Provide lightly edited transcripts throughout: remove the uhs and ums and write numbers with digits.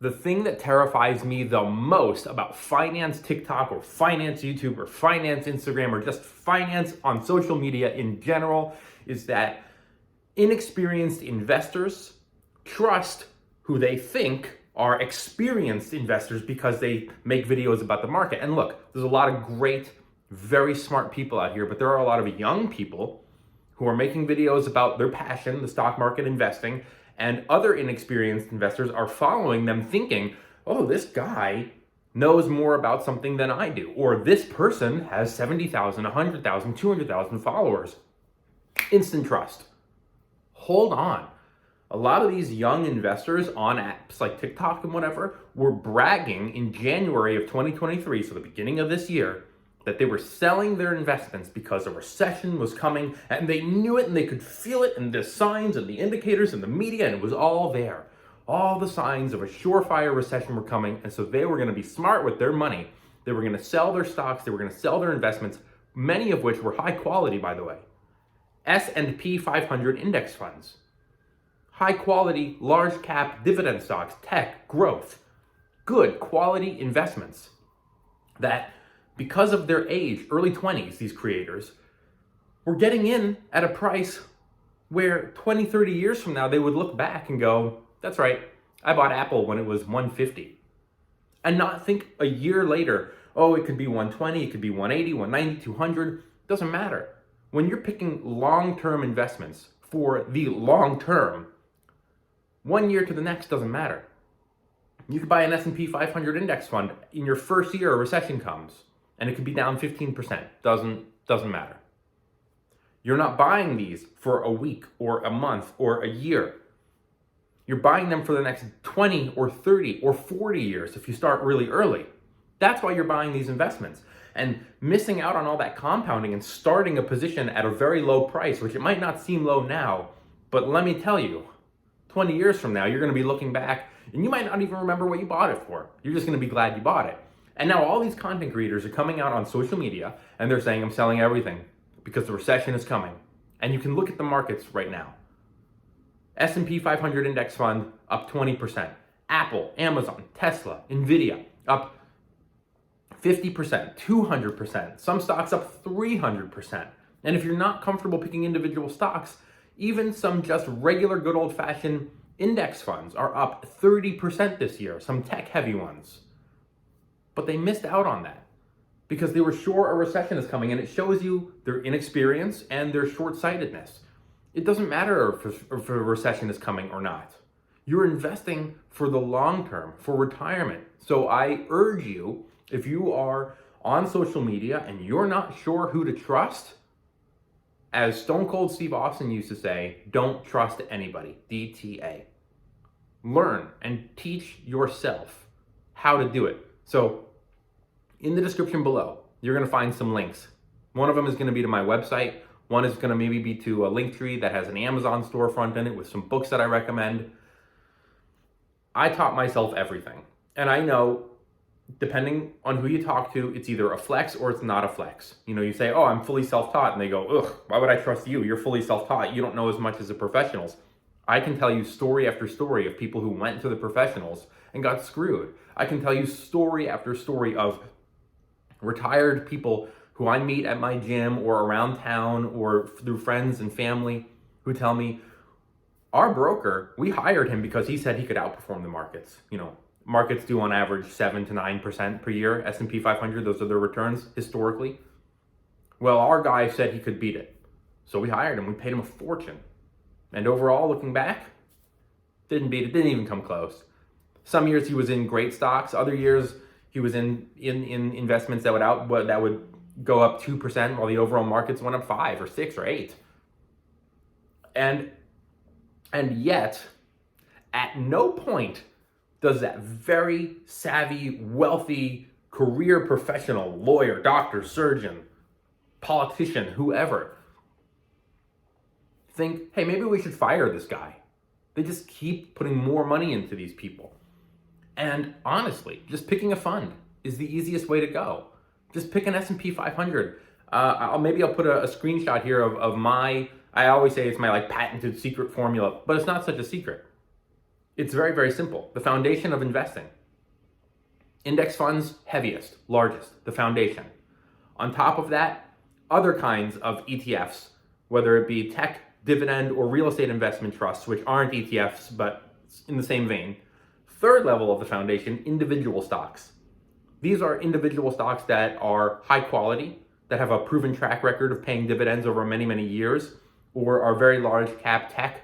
The thing that terrifies me the most about finance TikTok or finance YouTube or finance Instagram or just finance on social media in general is that inexperienced investors trust who they think are experienced investors because they make videos about the market. And look, there's a lot of great, very smart people out here, but there are a lot of young people who are making videos about their passion, the stock market investing, and other inexperienced investors are following them thinking, oh, this guy knows more about something than I do, or this person has 70,000, 100,000, 200,000 followers. Instant trust. Hold on. A lot of these young investors on apps like TikTok and whatever were bragging in January of 2023, so the beginning of this year, that they were selling their investments because a recession was coming and they knew it and they could feel it and the signs and the indicators and the media, and it was all there. All the signs of a surefire recession were coming, and so they were going to be smart with their money. They were going to sell their stocks, they were going to sell their investments, many of which were high quality, by the way. S&P 500 index funds. High quality, large cap dividend stocks, tech, growth. Good quality investments that, because of their age, early 20s, these creators, were getting in at a price where 20, 30 years from now, they would look back and go, that's right, I bought Apple when it was 150. And not think a year later, oh, it could be 120, it could be 180, 190, 200, doesn't matter. When you're picking long-term investments for the long term, 1 year to the next doesn't matter. You could buy an S&P 500 index fund in your first year a recession comes, and it could be down 15%. Doesn't matter. You're not buying these for a week or a month or a year. You're buying them for the next 20 or 30 or 40 years if you start really early. That's why you're buying these investments. And missing out on all that compounding and starting a position at a very low price, which it might not seem low now, but let me tell you, 20 years from now, you're going to be looking back and you might not even remember what you bought it for. You're just going to be glad you bought it. And now all these content creators are coming out on social media and they're saying, I'm selling everything because the recession is coming. And you can look at the markets right now. S&P 500 index fund up 20%. Apple, Amazon, Tesla, Nvidia up 50%, 200%. Some stocks up 300%. And if you're not comfortable picking individual stocks, even some just regular good old-fashioned index funds are up 30% this year, some tech-heavy ones. But they missed out on that because they were sure a recession is coming, and it shows you their inexperience and their short-sightedness. It doesn't matter if a recession is coming or not. You're investing for the long term, for retirement. So I urge you, if you are on social media and you're not sure who to trust, as Stone Cold Steve Austin used to say, don't trust anybody, DTA. Learn and teach yourself how to do it. So in the description below, you're going to find some links. One of them is going to be to my website. One is going to maybe be to a Linktree that has an Amazon storefront in it with some books that I recommend. I taught myself everything. And I know, depending on who you talk to, it's either a flex or it's not a flex. You know, you say, oh, I'm fully self-taught. And they go, ugh, why would I trust you? You're fully self-taught. You don't know as much as the professionals. I can tell you story after story of people who went to the professionals and got screwed. I can tell you story after story of retired people who I meet at my gym or around town or through friends and family who tell me, our broker, we hired him because he said he could outperform the markets. You know, markets do on average 7 to 9% per year. S&P 500, those are their returns historically. Well, our guy said he could beat it. So we hired him, we paid him a fortune. And overall, looking back, didn't beat it, didn't even come close. Some years he was in great stocks, other years he was in investments that would go up 2% while the overall markets went up 5 or 6 or 8. And yet, at no point does that very savvy, wealthy, career professional, lawyer, doctor, surgeon, politician, whoever, think, hey, maybe we should fire this guy. They just keep putting more money into these people. And honestly, just picking a fund is the easiest way to go. Just pick an S&P 500. Maybe I'll put a screenshot here of my, I always say it's my like patented secret formula, but it's not such a secret. It's very, very simple. The foundation of investing. Index funds, heaviest, largest, the foundation. On top of that, other kinds of ETFs, whether it be tech, dividend, or real estate investment trusts, which aren't ETFs, but in the same vein. Third level of the foundation, individual stocks. These are individual stocks that are high quality, that have a proven track record of paying dividends over many, many years, or are very large cap tech,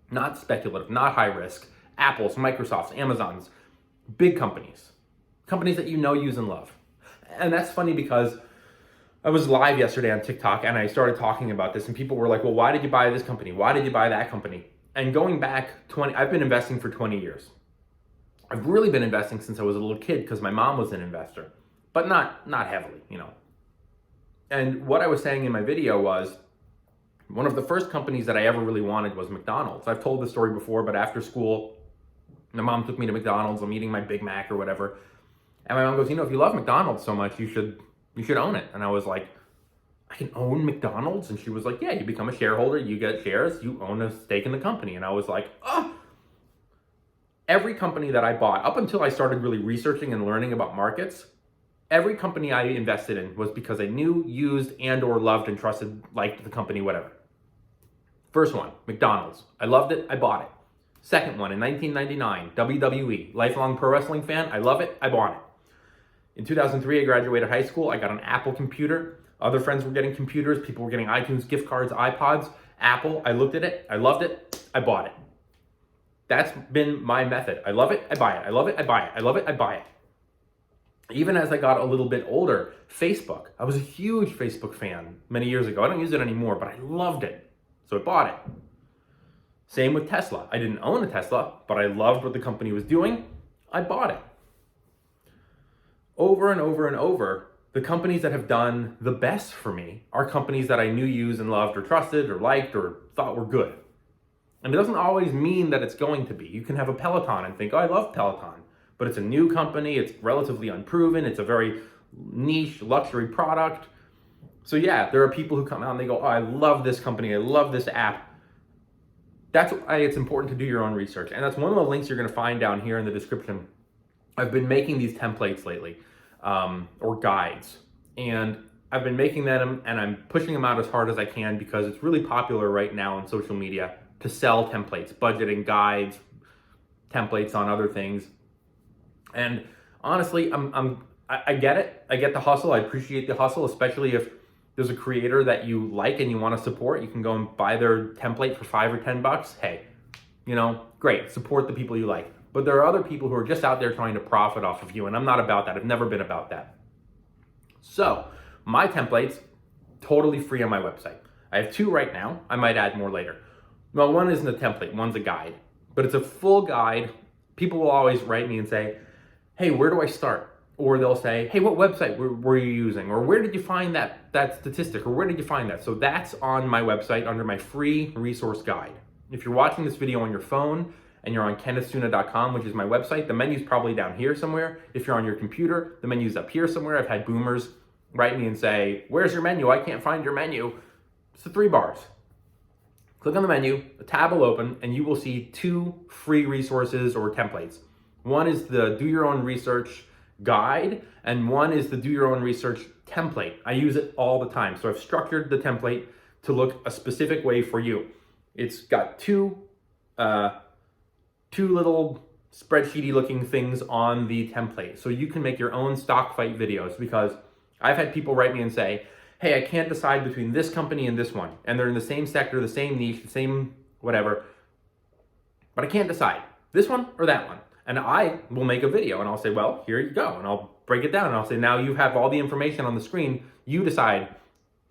not speculative, not high risk. Apples, Microsofts, Amazons, big companies, companies that you know, use, and love. And that's funny because I was live yesterday on TikTok and I started talking about this and people were like, well, why did you buy this company? Why did you buy that company? And going back I've been investing for 20 years. I've really been investing since I was a little kid because my mom was an investor, but not heavily, you know. And what I was saying in my video was one of the first companies that I ever really wanted was McDonald's. I've told this story before, but after school, my mom took me to McDonald's. I'm eating my Big Mac or whatever. And my mom goes, you know, if you love McDonald's so much, you should own it. And I was like, I can own McDonald's? And she was like, yeah, you become a shareholder, you get shares, you own a stake in the company. And I was like, oh. Every company that I bought, up until I started really researching and learning about markets, every company I invested in was because I knew, used, and or loved and trusted, liked the company, whatever. First one, McDonald's. I loved it, I bought it. Second one, in 1999, WWE, lifelong pro wrestling fan. I love it, I bought it. In 2003, I graduated high school. I got an Apple computer. Other friends were getting computers. People were getting iTunes, gift cards, iPods. Apple, I looked at it, I loved it, I bought it. That's been my method. I love it, I buy it. I love it, I buy it. I love it, I buy it. Even as I got a little bit older, Facebook. I was a huge Facebook fan many years ago. I don't use it anymore, but I loved it. So I bought it. Same with Tesla. I didn't own a Tesla, but I loved what the company was doing. I bought it. Over and over and over, the companies that have done the best for me are companies that I knew, used, and loved, or trusted, or liked, or thought were good. And it doesn't always mean that it's going to be. You can have a Peloton and think, oh, I love Peloton. But it's a new company, it's relatively unproven, it's a very niche luxury product. So yeah, there are people who come out and they go, oh, I love this company, I love this app. That's why it's important to do your own research. And that's one of the links you're gonna find down here in the description. I've been making these templates lately, or guides. And I've been making them and I'm pushing them out as hard as I can because it's really popular right now on social media to sell templates, budgeting guides, templates on other things. And honestly, I get it. I get the hustle. I appreciate the hustle, especially if there's a creator that you like and you want to support. You can go and buy their template for $5 or $10. Hey, you know, great. Support the people you like. But there are other people who are just out there trying to profit off of you, and I'm not about that. I've never been about that. So my templates, totally free on my website. I have 2 right now. I might add more later. Well, one isn't a template, one's a guide, but it's a full guide. People will always write me and say, hey, where do I start? Or they'll say, hey, what website were you using? Or where did you find that statistic? Or where did you find that? So that's on my website under my free resource guide. If you're watching this video on your phone and you're on kennethstuna.com, which is my website, the menu's probably down here somewhere. If you're on your computer, the menu's up here somewhere. I've had boomers write me and say, where's your menu? I can't find your menu. It's the 3 bars. Click on the menu, a tab will open, and you will see 2 free resources or templates. One is the Do Your Own Research guide, and one is the Do Your Own Research template. I use it all the time. So I've structured the template to look a specific way for you. It's got 2 little spreadsheety looking things on the template. So you can make your own stock fight videos, because I've had people write me and say, hey, I can't decide between this company and this one. And they're in the same sector, the same niche, the same whatever. But I can't decide this one or that one. And I will make a video and I'll say, well, here you go. And I'll break it down and I'll say, now you have all the information on the screen. You decide.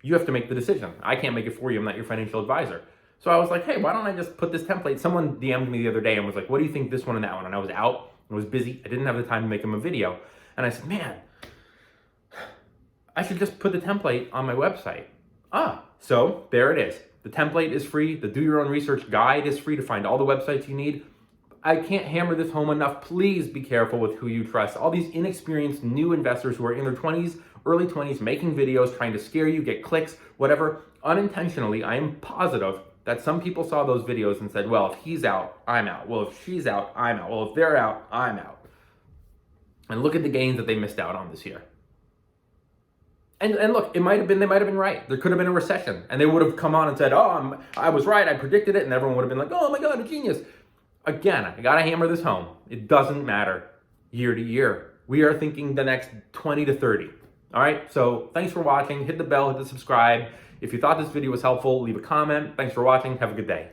You have to make the decision. I can't make it for you. I'm not your financial advisor. So I was like, hey, why don't I just put this template? Someone DM'd me the other day and was like, what do you think this one and that one? And I was out. I was busy. I didn't have the time to make them a video. And I said, man, I should just put the template on my website. So there it is. The template is free. The Do Your Own Research guide is free to find all the websites you need. I can't hammer this home enough. Please be careful with who you trust. All these inexperienced new investors who are in their 20s, early 20s, making videos, trying to scare you, get clicks, whatever. Unintentionally, I am positive that some people saw those videos and said, well, if he's out, I'm out. Well, if she's out, I'm out. Well, if they're out, I'm out. And look at the gains that they missed out on this year. And look, they might have been right. There could have been a recession, and they would have come on and said, oh, I was right, I predicted it, and everyone would have been like, oh my God, a genius. Again, I gotta hammer this home. It doesn't matter year to year. We are thinking the next 20 to 30. All right, so thanks for watching. Hit the bell, hit the subscribe. If you thought this video was helpful, leave a comment. Thanks for watching. Have a good day.